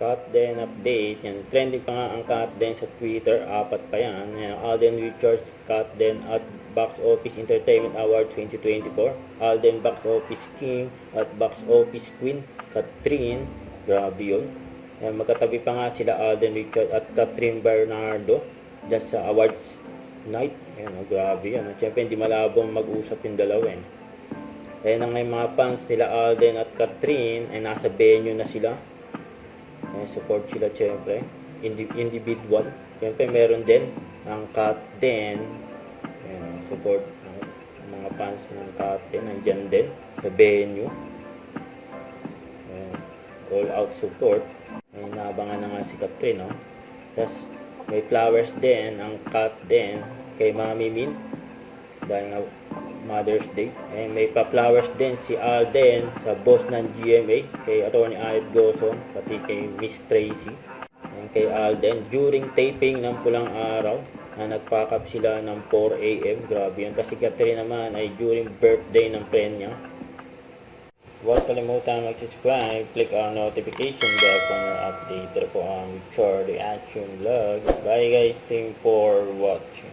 Katden update. Yan. Trending pa nga ang Katden sa Twitter. 4 pa yan. Yan. Alden Richards, Katden at Box Office Entertainment Award 2024. Alden Box Office King at Box Office Queen, Catherine. Grabe yun. Yan. Magkatabi pa nga sila Alden Richards at Catherine Bernardo dyan sa awards night. Yan. Grabe yan. Siyempre hindi malabong mag-usap yung dalawa. Kaya na nga yung mga fans nila Alden at Catherine ay nasa venue na sila. Support sila syempre, individual. Syempre meron din ang Katden. Support ang mga fans ng Katden nandyan din sa venue. All out support. May naabangan na nga si Catherine, no? Tapos may flowers din ang Katden kay Mami Min dahil nga Mother's Day. May pa-flowers din si Alden sa boss ng GMA, kay Atty. Aled Gozon, pati kay Miss Tracy. Kay Alden, during taping ng Pulang Araw, na nagpack-up sila ng 4 AM. Grabe yun. Kasi Catherine naman ay during birthday ng friend niya. Huwag kalimutan mag-subscribe, click ang notification bell kung update po ang Richard Reaction Vlog. Bye guys, thank you for watching.